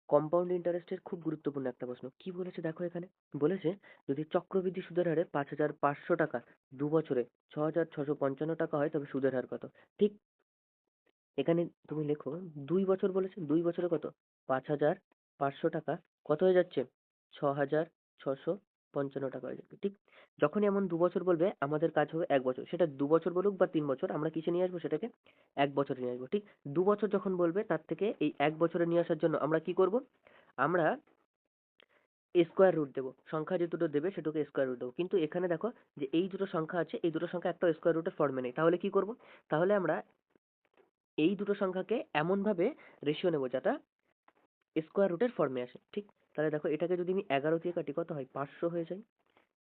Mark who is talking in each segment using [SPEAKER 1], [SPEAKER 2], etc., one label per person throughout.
[SPEAKER 1] Compound ইন্টারেস্টের খুব গুরুত্বপূর্ণ একটা প্রশ্ন। কি বলেছে দেখো এখানে? বলেছে যদি চক্রবৃদ্ধি সুদের হারে ৫,৫০০ টাকা ২ বছরে ৬,৬৫৫ টাকা হয় তবে সুদের হার কত? ঠিক এখানে তুমি লেখো ২ বছর বলেছে, ২ বছরে কত? ৫,৫০০ টাকা কত হয়ে যাচ্ছে? ৬,৬৫৫ টাকা হয়ে যাবে। ঠিক যখনই এমন ২ বছর বলবে আমাদের কাজ হবে ১ বছর। সেটা ২ বছর বলুক বা ৩ বছর আমরা কিসে নিয়ে আসবো সেটাকে? ১ বছরে নিয়ে আসবো। ঠিক ২ বছর যখন বলবে তার থেকে এই ১ বছরে নিয়ে আসার জন্য আমরা কি করব? আমরা স্কোয়ার রুট দেবো। সংখ্যা যে দুটো দেবে সেটাকে স্কোয়ার রুট দেবো। কিন্তু এখানে দেখো যে এই দুটো সংখ্যা আছে, এই দুটো সংখ্যা একটাও স্কোয়ার রুটের ফর্মে নেই। তাহলে কি করব? তাহলে আমরা এই দুটো সংখ্যাকে এমনভাবে রেশিও নেব যেটা স্কোয়ার রুটের ফর্মে আসে। ঠিক তাহলে দেখো এটাকে যদি আমি ১১ দিয়ে কাটি কত হয়? ৫০০ হয়ে যায়।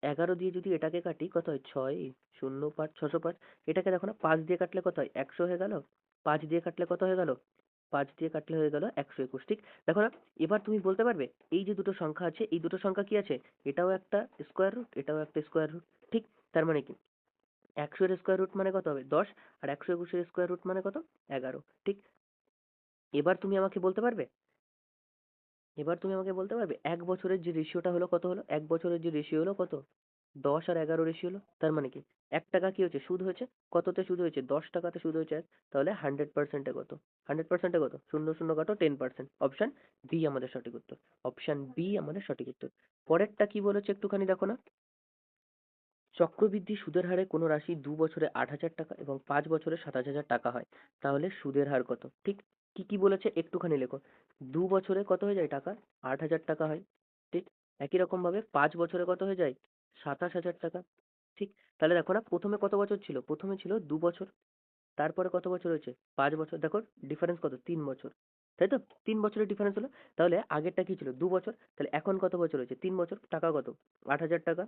[SPEAKER 1] ১১ দিয়ে যদি এটাকে কাটি কত হয়? ৬, ০, ৫, ৬০৫। এটাকে দেখো না ৫ দিয়ে কাটলে কত হয়? ১০০ হয়ে গেল। ৫ দিয়ে কাটলে কত হয়ে গেল? ৫ দিয়ে কাটলে হয়ে গেল ১২১। ঠিক দেখো না, এবার তুমি বলতে পারবে এই যে দুটো সংখ্যা আছে এই দুটো সংখ্যা কি আছে? এটাও একটা স্কোয়ার রুট, এটাও একটা স্কোয়ার রুট। ঠিক তার মানে কি ১০০ এর স্কোয়ার রুট মানে কত হবে? ১০ আর ১২১ এর স্কোয়ার রুট মানে কত? ১১। ঠিক এবার তুমি আমাকে বলতে পারবে এবার তুমি আমাকে বলতে পারবে ১ বছরের যে রেশিওটা হলো কত হলো? ১ বছরের যে রেশিও হলো কত? ১০ আর ১১ রেশিও হলো। তার মানে কি ১ টাকা কি হয়েছে? সুদ হয়েছে। কততে সুদ হয়েছে? ১০ টাকাতে সুদ হয়েছে ১। তাহলে 100% এ কত? 100% এ কত? ০, ০ কাটো 10%। অপশন বি আমাদের সঠিক উত্তর। অপশন বি আমাদের সঠিক উত্তর। পরেরটা কি বলেছে একটুখানি দেখো না। চক্রবৃদ্ধি সুদের হারে কোনো রাশি ২ বছরে ৮,০০০ টাকা এবং ৫ বছরে ২৭,০০০ টাকা হয়। তাহলে সুদের হার কত? ঠিক কি বলেছে একটুখানি লেখো। ২ বছরে কত হয়ে যায় টাকা? ৮,০০০ টাকা হয়। ঠিক একই রকম ভাবে ৫ বছরে কত হয়ে যায়? ২৭,০০০ টাকা। ঠিক তাহলে দেখো না প্রথমে কত বছর ছিল? প্রথমে ছিল ২ বছর। তারপরে কত বছর হয়েছে? ৫ বছর। দেখো ডিফারেন্স কত? ৩ বছর। তাই তো? ৩ বছরের ডিফারেন্স হলো। তাহলে আগেরটা কি ছিল? ২ বছর। তাহলে এখন কত বছর হয়েছে? ৩ বছর। টাকা কত? ৮,০০০ টাকা।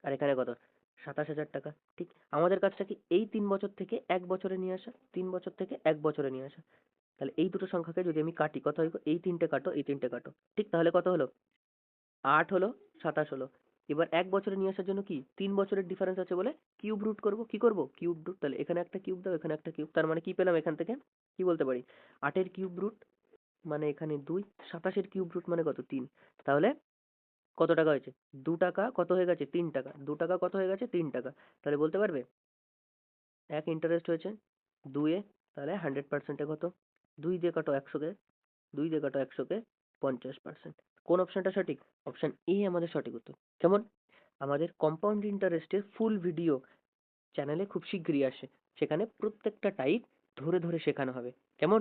[SPEAKER 1] আর এখানে কত? ২৭,০০০ টাকা। ঠিক আমাদের কাজটা কি এই ৩ বছর থেকে ১ বছরে নিয়ে আসা। ৩ বছর থেকে ১ বছরে নিয়ে আসা। তাহলে এই দুটো সংখ্যাকে যদি আমি কাটি কত হয় গো? এই ৩ টে কাটো, এই ৩ টে কাটো। ঠিক তাহলে কত হলো? ৮ হলো, ২৭ হলো। এবার ১ বছরে নিয়ে আসার জন্য কি ৩ বছরের ডিফারেন্স আছে বলে কিউব রুট করব। কি করব? Cube root. তাহলে এখানে একটা কিউব দাও, এখানে একটা কিউব। তার মানে কি পেলাম এখান থেকে? কি বলতে পারি? ৮ এর কিউব রুট মানে এখানে ২, ২৭ এর কিউব রুট মানে কত? ৩। তাহলে কত টাকা হয়েছে? ২ টাকা কত হয়ে গেছে? ৩ টাকা। ২ টাকা কত হয়ে গেছে? ৩ টাকা। তাহলে বলতে পারবে? ১ ইন্টারেস্ট হয়েছে, ২ এ তাহলে 100% এ কত? ২ দিয়ে কাটো ১০০ কে, ২ দিয়ে কাটো ১০০ কে ৫০%। কোন অপশনটা সঠিক? অপশন এ আমাদের সঠিক উত্তর। কেমন? আমাদের কম্পাউন্ড ইন্টারেস্টের ফুল ভিডিও চ্যানেলে খুব শিগগিরই আসে। সেখানে প্রত্যেকটা টাইপ ধরে শেখানো হবে। কেমন?